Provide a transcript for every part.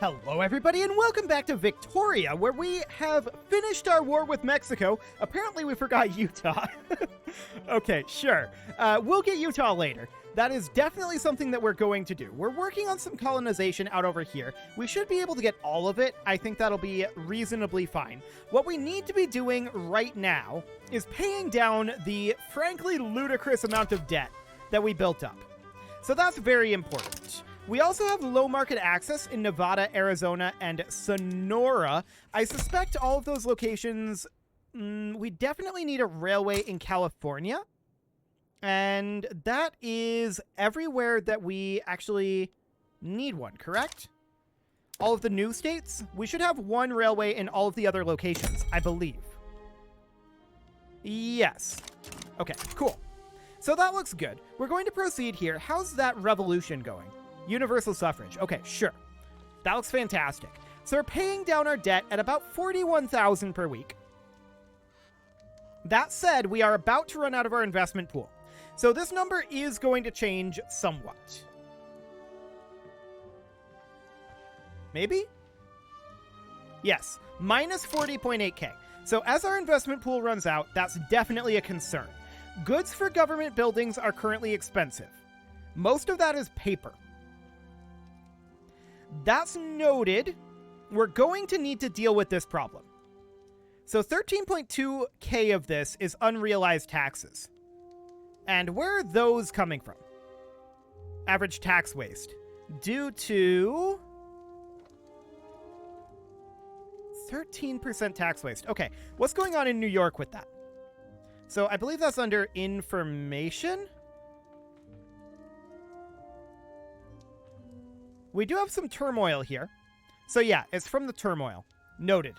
Hello everybody and welcome back to Victoria, where we have finished our war with Mexico. Apparently we forgot Utah. Okay, sure. We'll get Utah later. That is definitely something that we're going to do. We're working on some colonization out over here. We should be able to get all of it. I think that'll be reasonably fine. What we need to be doing right now is paying down the frankly ludicrous amount of debt that we built up. So that's very important. We also have low market access in Nevada, Arizona, and Sonora. I suspect all of those locations, we definitely need a railway in California. And that is everywhere that we actually need one, correct? All of the new states? We should have one railway in all of the other locations, I believe. Yes. Okay, cool. So that looks good. We're going to proceed here. How's that revolution going? Universal suffrage. Okay, sure. That looks fantastic. So we're paying down our debt at about $41,000 per week. That said, we are about to run out of our investment pool. So this number is going to change somewhat. Maybe? Yes, minus 40.8K. So as our investment pool runs out, that's definitely a concern. Goods for government buildings are currently expensive. Most of that is paper. That's noted. We're going to need to deal with this problem. So 13.2K of this is unrealized taxes. And where are those coming from? Average tax waste. Due to 13% tax waste. Okay, what's going on in New York with that? So I believe that's under information. We do have some turmoil here. So yeah, it's from the turmoil. Noted.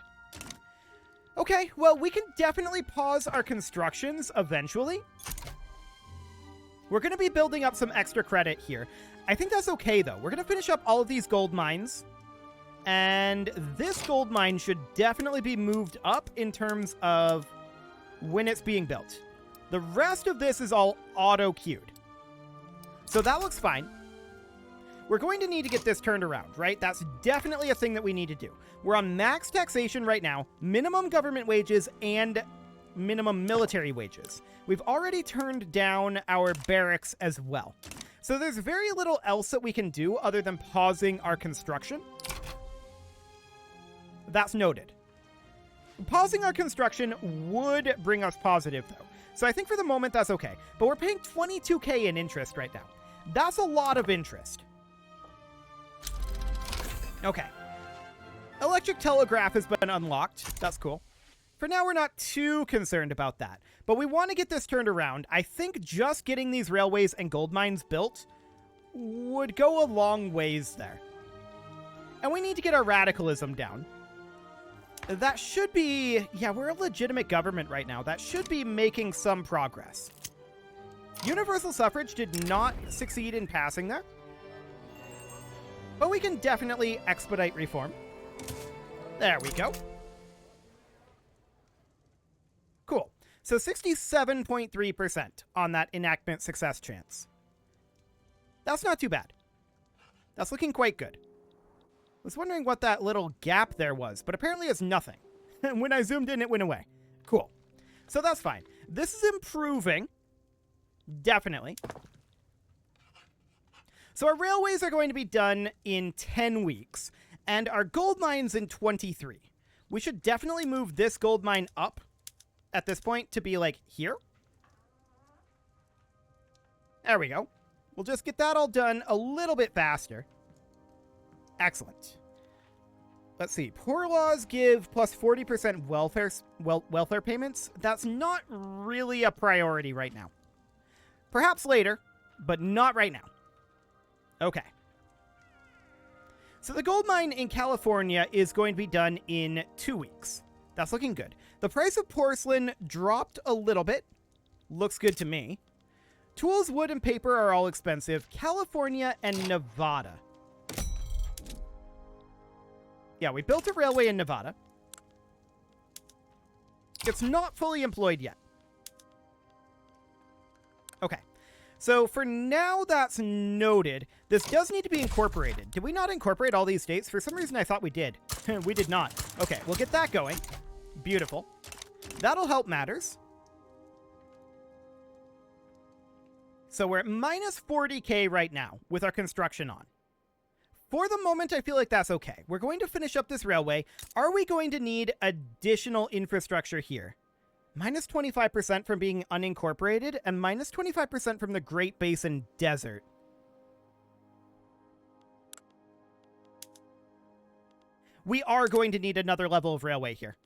Okay, well, we can definitely pause our constructions eventually. We're going to be building up some extra credit here. I think that's okay, though. We're going to finish up all of these gold mines. And this gold mine should definitely be moved up in terms of when it's being built. The rest of this is all auto-queued. So that looks fine. We're going to need to get this turned around, right? That's definitely a thing that we need to do. We're on max taxation right now, minimum government wages, and minimum military wages. We've already turned down our barracks as well. So there's very little else that we can do other than pausing our construction. That's noted. Pausing our construction would bring us positive, though. So I think for the moment that's okay. But we're paying 22K in interest right now. That's a lot of interest. Okay. Electric telegraph has been unlocked. That's cool. For now, we're not too concerned about that. But we want to get this turned around. I think just getting these railways and gold mines built would go a long ways there. And we need to get our radicalism down. That should be... Yeah, we're a legitimate government right now. That should be making some progress. Universal suffrage did not succeed in passing there. But we can definitely expedite reform. There we go. Cool. So 67.3% on that enactment success chance. That's not too bad. That's looking quite good. I was wondering what that little gap there was, but apparently it's nothing. When I zoomed in, it went away. Cool. So that's fine. This is improving. Definitely. So our railways are going to be done in 10 weeks, and our gold mines in 23. We should definitely move this gold mine up at this point to be like here. There we go. We'll just get that all done a little bit faster. Excellent. Let's see. Poor laws give plus 40% welfare payments. That's not really a priority right now. Perhaps later, but not right now. Okay. So the gold mine in California is going to be done in 2 weeks. That's looking good. The price of porcelain dropped a little bit. Looks good to me. Tools, wood, and paper are all expensive. California and Nevada. Yeah, we built a railway in Nevada. It's not fully employed yet. Okay. So for now, that's noted. This does need to be incorporated. Did we not incorporate all these states? For some reason, I thought we did. We did not. Okay, we'll get that going. Beautiful. That'll help matters. So we're at minus 40k right now with our construction on. For the moment, I feel like that's okay. We're going to finish up this railway. Are we going to need additional infrastructure here? Minus 25% from being unincorporated and minus 25% from the Great Basin Desert. We are going to need another level of railway here.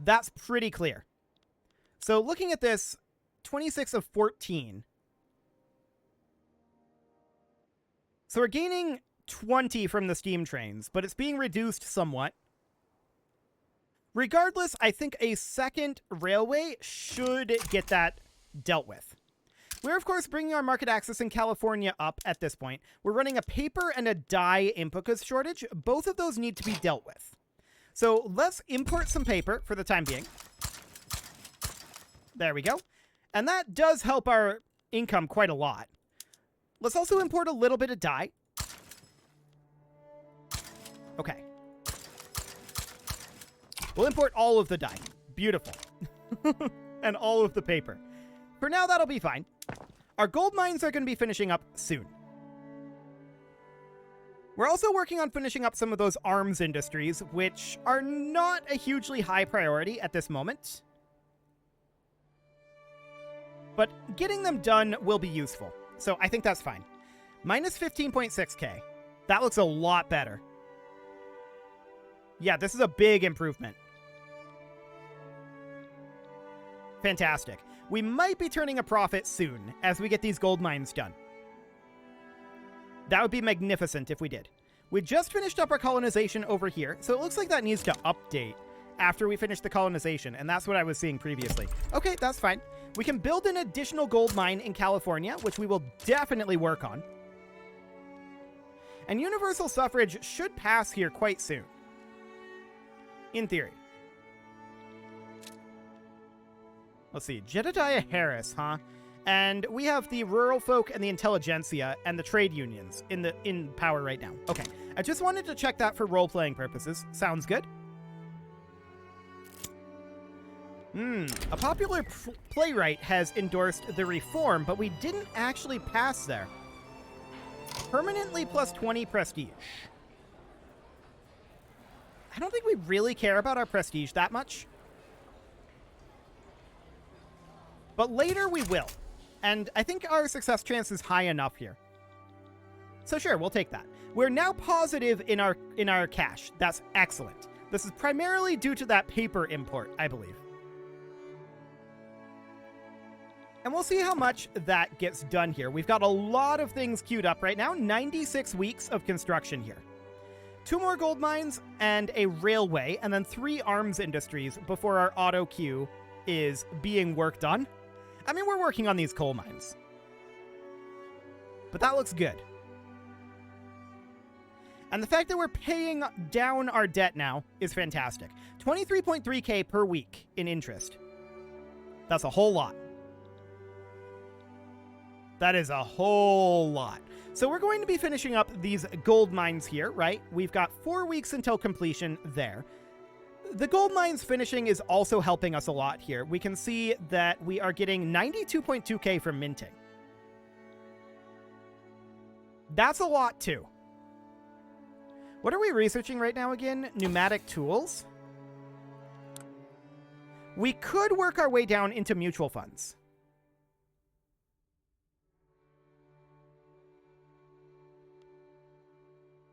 That's pretty clear. So looking at this, 26 of 14. So we're gaining 20 from the steam trains, but it's being reduced somewhat. Regardless, I think a second railway should get that dealt with. We're, of course, bringing our market access in California up at this point. We're running a paper and a dye input goods shortage. Both of those need to be dealt with. So let's import some paper for the time being. There we go. And that does help our income quite a lot. Let's also import a little bit of dye. Okay. We'll import all of the dye. Beautiful. And all of the paper. For now, that'll be fine. Our gold mines are going to be finishing up soon. We're also working on finishing up some of those arms industries, which are not a hugely high priority at this moment. But getting them done will be useful. So I think that's fine. Minus 15.6k. That looks a lot better. Yeah, this is a big improvement. Fantastic. We might be turning a profit soon as we get these gold mines done. That would be magnificent if we did. We just finished up our colonization over here, so it looks like that needs to update after we finish the colonization, and that's what I was seeing previously. Okay, that's fine. We can build an additional gold mine in California, which we will definitely work on. And universal suffrage should pass here quite soon. In theory. Let's see. Jedediah Harris, huh? And we have the rural folk and the intelligentsia and the trade unions in power right now. Okay. I just wanted to check that for role-playing purposes. Sounds good. A popular playwright has endorsed the reform, but we didn't actually pass there. Permanently plus 20 prestige. I don't think we really care about our prestige that much. But later we will. And I think our success chance is high enough here. So sure, we'll take that. We're now positive in our cash. That's excellent. This is primarily due to that paper import, I believe. And we'll see how much that gets done here. We've got a lot of things queued up right now. 96 weeks of construction here. 2 more gold mines and a railway, and then 3 arms industries before our auto queue is being worked on. I mean, we're working on these coal mines. But that looks good. And the fact that we're paying down our debt now is fantastic. 23.3k per week in interest. That's a whole lot. That is a whole lot. So we're going to be finishing up these gold mines here, right? We've got 4 weeks until completion there. The gold mines finishing is also helping us a lot here. We can see that we are getting 92.2k from minting. That's a lot too. What are we researching right now again? Pneumatic tools? We could work our way down into mutual funds.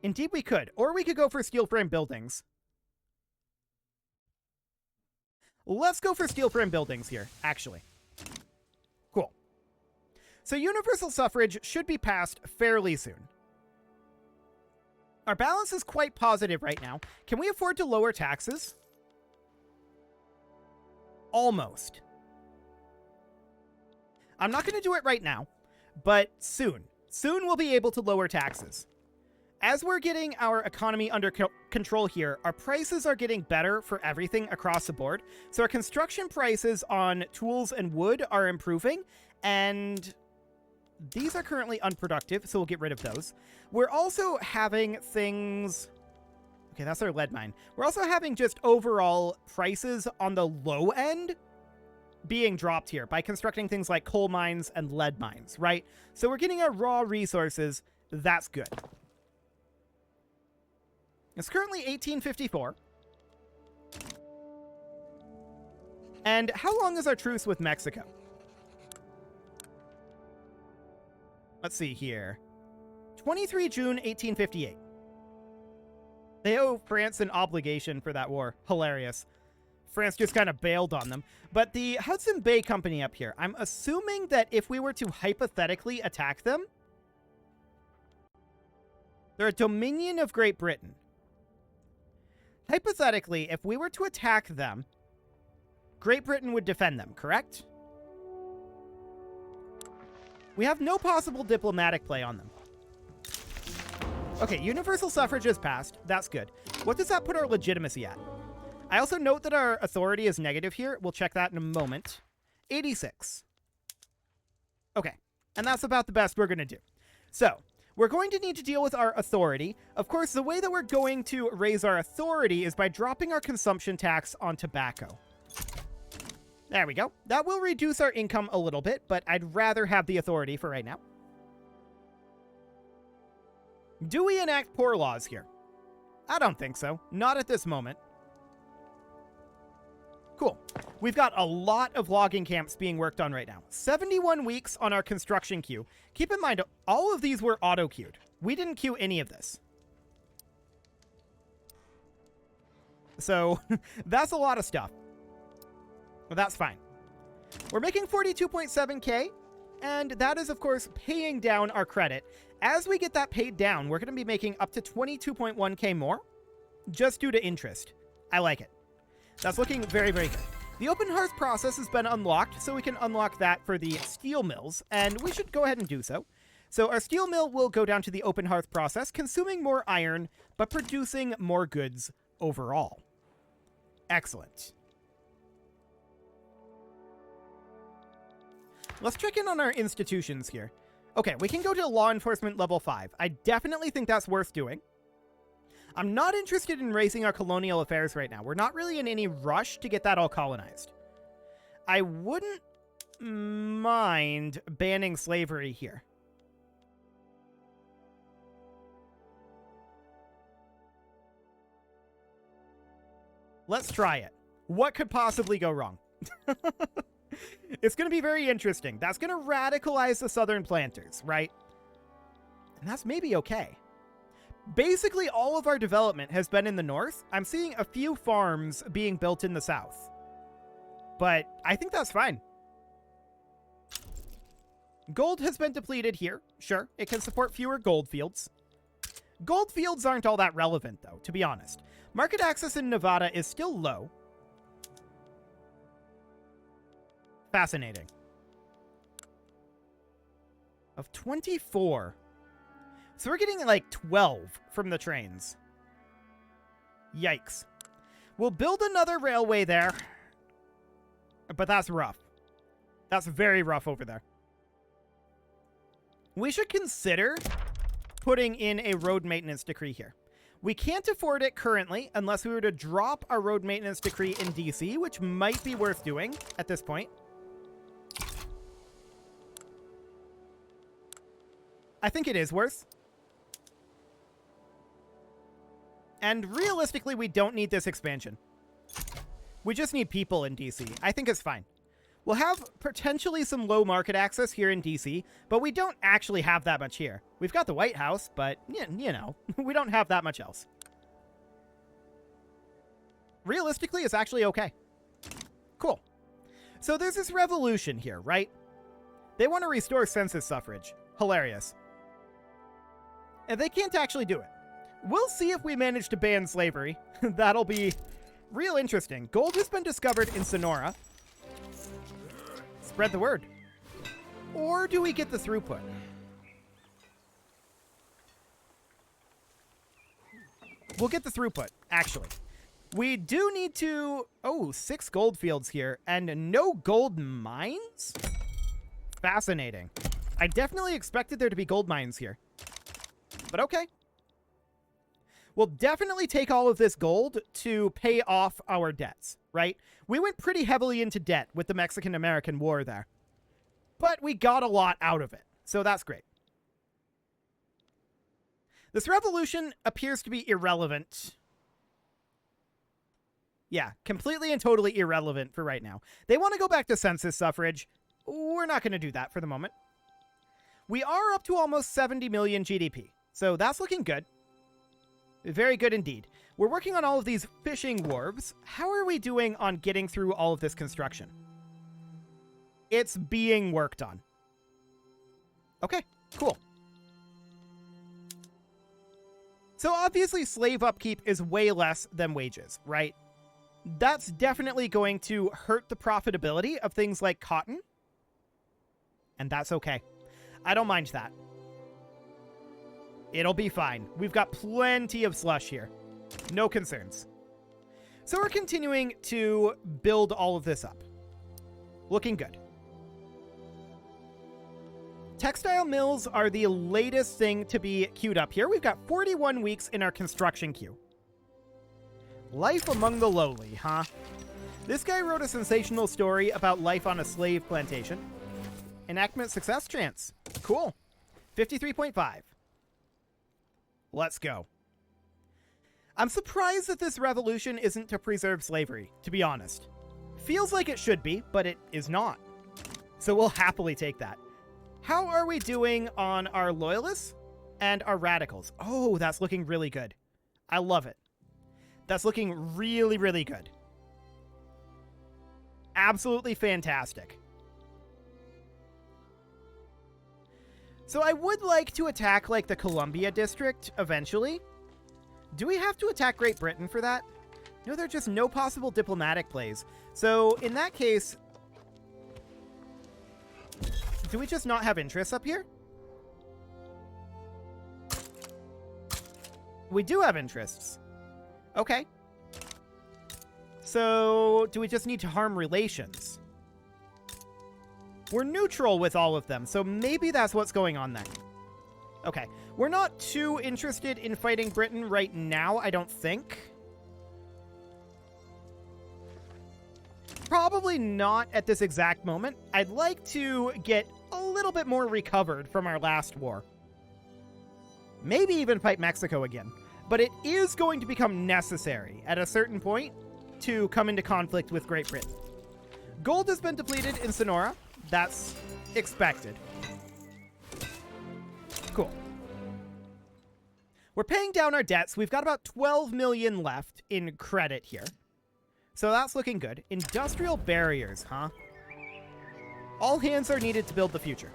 Indeed we could. Or we could go for steel frame buildings. Let's go for steel frame buildings here, actually. Cool. So universal suffrage should be passed fairly soon. Our balance is quite positive right now. Can we afford to lower taxes? Almost. I'm not going to do it right now, but soon. Soon we'll be able to lower taxes. As we're getting our economy under control here, our prices are getting better for everything across the board. So our construction prices on tools and wood are improving, and These are currently unproductive, so we'll get rid of those. We're also having things... Okay, that's our lead mine. We're also having just overall prices on the low end being dropped here by constructing things like coal mines and lead mines, right? So we're getting our raw resources. That's good. It's currently 1854. And how long is our truce with Mexico? Let's see here. 23 June 1858. They owe France an obligation for that war. Hilarious. France just kind of bailed on them. But the Hudson Bay Company up here, I'm assuming that if we were to hypothetically attack them, they're a Dominion of Great Britain. Hypothetically, if we were to attack them, Great Britain would defend them, correct? We have no possible diplomatic play on them. Okay, universal suffrage has passed. That's good. What does that put our legitimacy at? I also note that our authority is negative here. We'll check that in a moment. 86. Okay, and that's about the best we're going to do. So, we're going to need to deal with our authority. Of course, the way that we're going to raise our authority is by dropping our consumption tax on tobacco. There we go. That will reduce our income a little bit, but I'd rather have the authority for right now. Do we enact poor laws here? I don't think so. Not at this moment. Cool. We've got a lot of logging camps being worked on right now. 71 weeks on our construction queue. Keep in mind, all of these were auto-queued. We didn't queue any of this. So, that's a lot of stuff. But that's fine. We're making 42.7K, and that is, of course, paying down our credit. As we get that paid down, we're going to be making up to 22.1K more, just due to interest. I like it. That's looking very, very good. The open hearth process has been unlocked, so we can unlock that for the steel mills, and we should go ahead and do so. So our steel mill will go down to the open hearth process, consuming more iron, but producing more goods overall. Excellent. Let's check in on our institutions here. Okay, we can go to law enforcement level 5. I definitely think that's worth doing. I'm not interested in raising our colonial affairs right now. We're not really in any rush to get that all colonized. I wouldn't mind banning slavery here. Let's try it. What could possibly go wrong? It's going to be very interesting. That's going to radicalize the southern planters, right? And that's maybe okay. Basically, all of our development has been in the north. I'm seeing a few farms being built in the south. But I think that's fine. Gold has been depleted here. Sure, it can support fewer gold fields. Gold fields aren't all that relevant, though, to be honest. Market access in Nevada is still low. Fascinating. Of 24. So we're getting like 12 from the trains. Yikes. We'll build another railway there. But that's rough. That's very rough over there. We should consider putting in a road maintenance decree here. We can't afford it currently unless we were to drop our road maintenance decree in DC, which might be worth doing at this point. I think it is worth. And realistically, we don't need this expansion. We just need people in DC. I think it's fine. We'll have potentially some low market access here in DC, but we don't actually have that much here. We've got the White House, but, you know, we don't have that much else. Realistically, it's actually okay. Cool. So there's this revolution here, right? They want to restore census suffrage. Hilarious. And they can't actually do it. We'll see if we manage to ban slavery. That'll be real interesting. Gold has been discovered in Sonora. Spread the word. Or do we get the throughput? We'll get the throughput, actually. We do need to... Oh, 6 gold fields here and no gold mines? Fascinating. I definitely expected there to be gold mines here. But okay. We'll definitely take all of this gold to pay off our debts, right? We went pretty heavily into debt with the Mexican-American War there. But we got a lot out of it, so that's great. This revolution appears to be irrelevant. Yeah, completely and totally irrelevant for right now. They want to go back to census suffrage. We're not going to do that for the moment. We are up to almost 70 million GDP, so that's looking good. Very good indeed. We're working on all of these fishing wharves. How are we doing on getting through all of this construction? It's being worked on. Okay, cool. So obviously slave upkeep is way less than wages, right? That's definitely going to hurt the profitability of things like cotton. And that's okay. I don't mind that. It'll be fine. We've got plenty of slush here. No concerns. So we're continuing to build all of this up. Looking good. Textile mills are the latest thing to be queued up here. We've got 41 weeks in our construction queue. Life among the lowly, huh? This guy wrote a sensational story about life on a slave plantation. Enactment success chance. Cool. 53.5. Let's go. I'm surprised that this revolution isn't to preserve slavery, to be honest. Feels like it should be, but it is not. So we'll happily take that. How are we doing on our loyalists and our radicals? Oh, that's looking really good. I love it. That's looking really, really good. Absolutely fantastic. So I would like to attack, like, the Columbia District eventually. Do we have to attack Great Britain for that? No, there are just no possible diplomatic plays. So in that case, do we just not have interests up here? We do have interests. Okay. So do we just need to harm relations? We're neutral with all of them, so maybe that's what's going on then. Okay. We're not too interested in fighting Britain right now, I don't think. Probably not at this exact moment. I'd like to get a little bit more recovered from our last war. Maybe even fight Mexico again. But it is going to become necessary at a certain point to come into conflict with Great Britain. Gold has been depleted in Sonora. That's expected. Cool. We're paying down our debts. We've got about 12 million left in credit here. So that's looking good. Industrial barriers, huh? All hands are needed to build the future.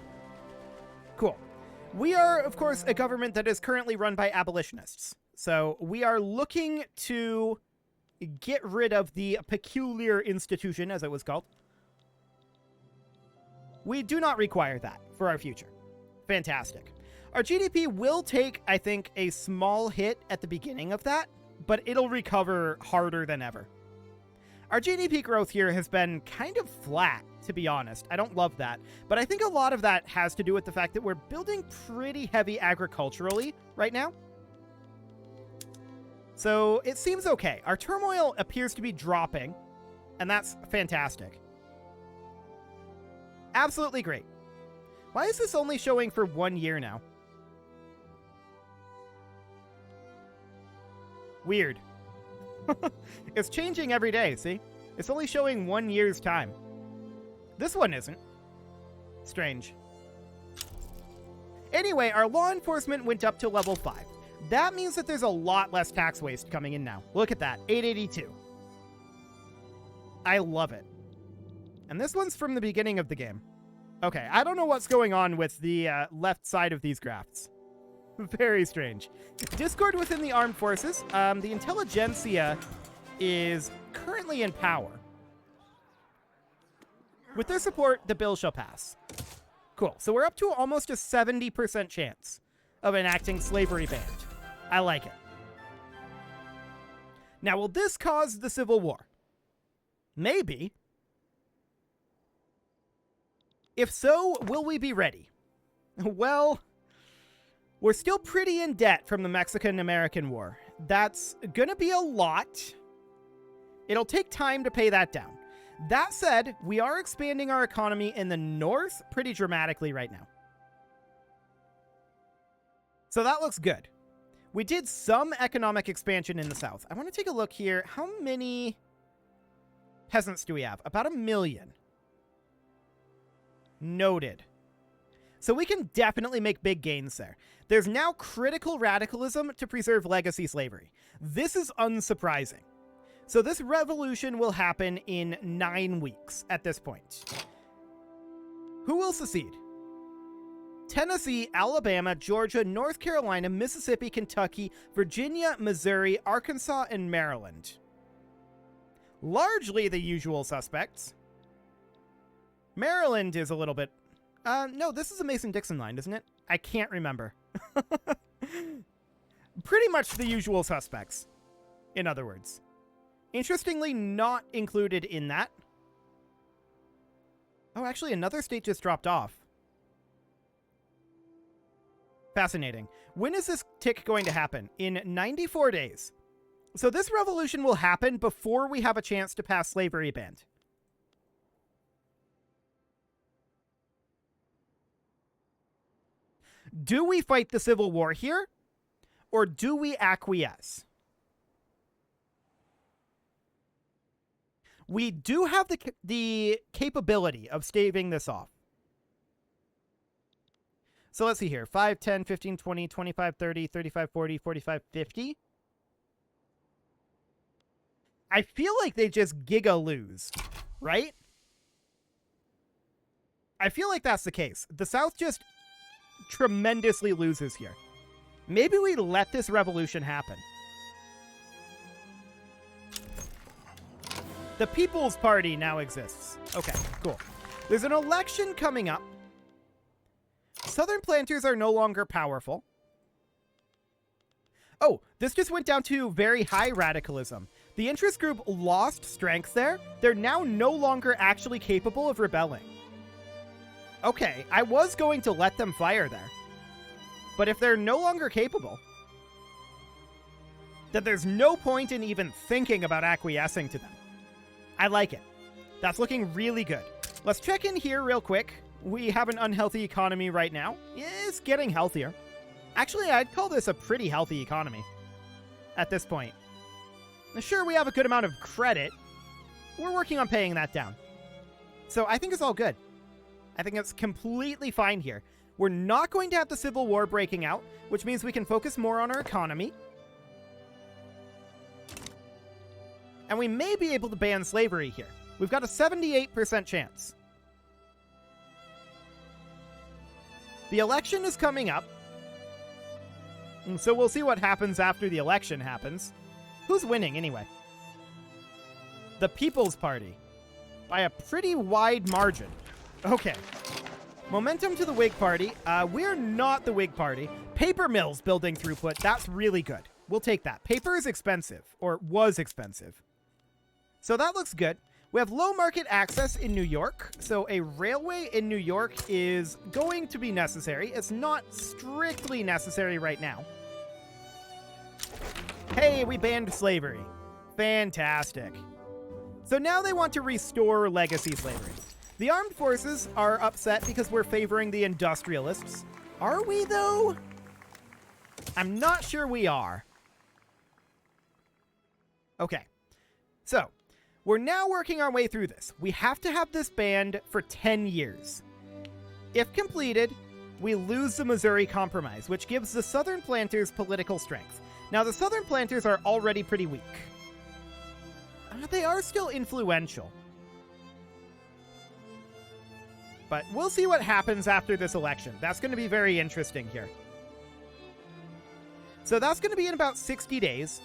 Cool. We are, of course, a government that is currently run by abolitionists. So we are looking to get rid of the peculiar institution, as it was called. We do not require that for our future. Fantastic. Our GDP will take, I think, a small hit at the beginning of that, but it'll recover harder than ever. Our GDP growth here has been kind of flat, to be honest. I don't love that. But I think a lot of that has to do with the fact that we're building pretty heavy agriculturally right now. So it seems okay. Our turmoil appears to be dropping, and that's fantastic. Absolutely great. Why is this only showing for 1 year now? Weird. It's changing every day, see? It's only showing 1 year's time. This one isn't. Strange. Anyway, our law enforcement went up to level 5. That means that there's a lot less tax waste coming in now. Look at that, 882. I love it. And this one's from the beginning of the game. Okay, I don't know what's going on with the left side of these graphs. Very strange. Discord within the armed forces. The intelligentsia is currently in power. With their support, the bill shall pass. Cool. So we're up to almost a 70% chance of enacting slavery ban. I like it. Now, will this cause the Civil War? Maybe. If so, will we be ready? Well, we're still pretty in debt from the Mexican-American War. That's gonna be a lot. It'll take time to pay that down. That said, we are expanding our economy in the north pretty dramatically right now. So that looks good. We did some economic expansion in the south. I want to take a look here. How many peasants do we have? About 1 million. Noted. So we can definitely make big gains there. There's now critical radicalism to preserve legacy slavery. This is unsurprising. So this revolution will happen in 9 weeks at this point. Who will secede? Tennessee, Alabama, Georgia, North Carolina, Mississippi, Kentucky, Virginia, Missouri, Arkansas, and Maryland. Largely the usual suspects. Maryland is a little bit... no, this is a Mason-Dixon line, isn't it? I can't remember. Pretty much the usual suspects, in other words. Interestingly, not included in that. Oh, actually, another state just dropped off. Fascinating. When is this tick going to happen? In 94 days. So this revolution will happen before we have a chance to pass slavery ban. Do we fight the Civil War here? Or do we acquiesce? We do have the capability of staving this off. So let's see here. 5, 10, 15, 20, 25, 30, 35, 40, 45, 50. I feel like they just giga-lose, right? I feel like that's the case. The South just tremendously loses here. Maybe we let this revolution happen. The People's Party now exists. Okay, cool. There's an election coming up. Southern planters are no longer powerful. Oh, this just went down to very high radicalism. The interest group lost strength there. They're now no longer actually capable of rebelling. Okay, I was going to let them fire there. But if they're no longer capable, then there's no point in even thinking about acquiescing to them. I like it. That's looking really good. Let's check in here real quick. We have an unhealthy economy right now. It's getting healthier. Actually, I'd call this a pretty healthy economy at this point. Sure, we have a good amount of credit. We're working on paying that down. So I think it's all good. I think it's completely fine here. We're not going to have the Civil War breaking out, which means we can focus more on our economy. And we may be able to ban slavery here. We've got a 78% chance. The election is coming up. And so we'll see what happens after the election happens. Who's winning anyway? The People's Party. By a pretty wide margin. Okay. Momentum to the Whig Party. We're not the Whig Party. Paper mills building throughput. That's really good. We'll take that. Paper is expensive. Or was expensive. So that looks good. We have low market access in New York. So a railway in New York is going to be necessary. It's not strictly necessary right now. Hey, we banned slavery. Fantastic. So now they want to restore legacy slavery. The armed forces are upset because we're favoring the industrialists. Are we, though? I'm not sure we are. Okay. So, we're now working our way through this. We have to have this banned for 10 years. If completed, we lose the Missouri Compromise, which gives the Southern planters political strength. Now, the Southern planters are already pretty weak. They are still influential. But we'll see what happens after this election. That's going to be very interesting here. So that's going to be in about 60 days.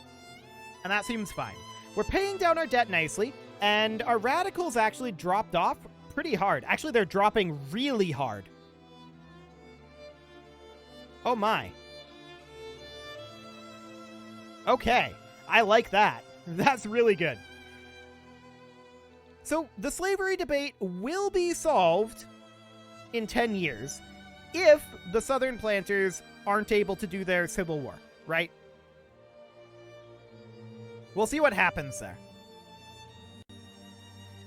And that seems fine. We're paying down our debt nicely. And our radicals actually dropped off pretty hard. Actually, they're dropping really hard. Oh my. Okay. I like that. That's really good. So the slavery debate will be solved in 10 years. if the Southern planters aren't able to do their civil war, right? We'll see what happens there.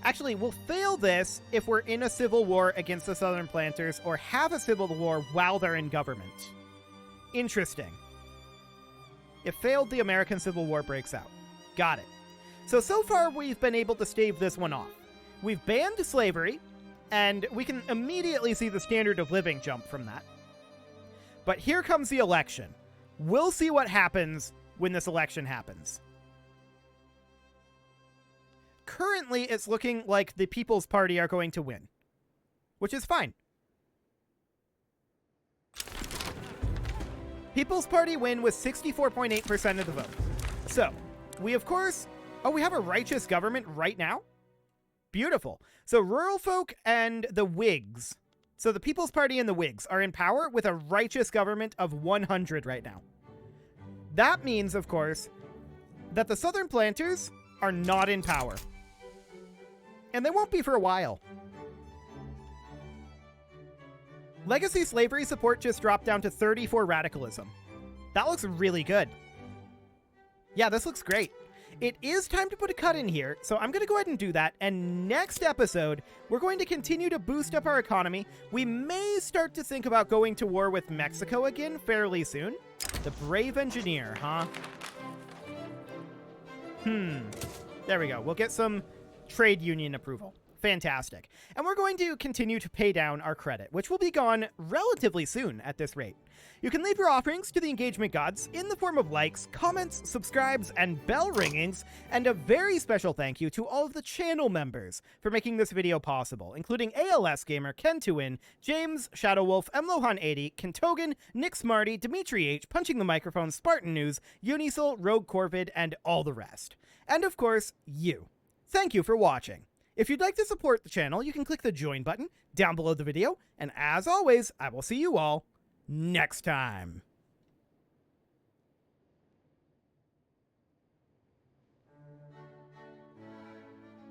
Actually, we'll fail this if we're in a civil war against the Southern planters or have a civil war while they're in government. Interesting. If failed, the American Civil War breaks out. Got it. So far we've been able to stave this one off. We've banned slavery, and we can immediately see the standard of living jump from that. But here comes the election. We'll see what happens when this election happens. Currently, it's looking like the People's Party are going to win, which is fine. People's Party win with 64.8% of the vote. So, we of course... Oh, we have a righteous government right now? Beautiful. So rural folk and the Whigs, so the People's Party and the Whigs, are in power with a righteous government of 100 right now. That means, of course, that the Southern planters are not in power. And they won't be for a while. Legacy slavery support just dropped down to 30 for radicalism. That looks really good. Yeah, this looks great. It is time to put a cut in here, so I'm going to go ahead and do that, and next episode, we're going to continue to boost up our economy. We may start to think about going to war with Mexico again fairly soon. The brave engineer, huh? There we go. We'll get some trade union approval. Fantastic. And we're going to continue to pay down our credit, which will be gone relatively soon at this rate. You can leave your offerings to the engagement gods in the form of likes, comments, subscribes, and bell ringings, and a very special thank you to all of the channel members for making this video possible, including ALS Gamer, Ken2In, James, Shadowwolf, Mlohan80, Kentogan, Nick Smarty, Dimitri H, Punching the Microphone, Spartan News, Unisol, Rogue Corvid, and all the rest. And of course, you. Thank you for watching. If you'd like to support the channel, you can click the join button down below the video, and as always, I will see you all next time.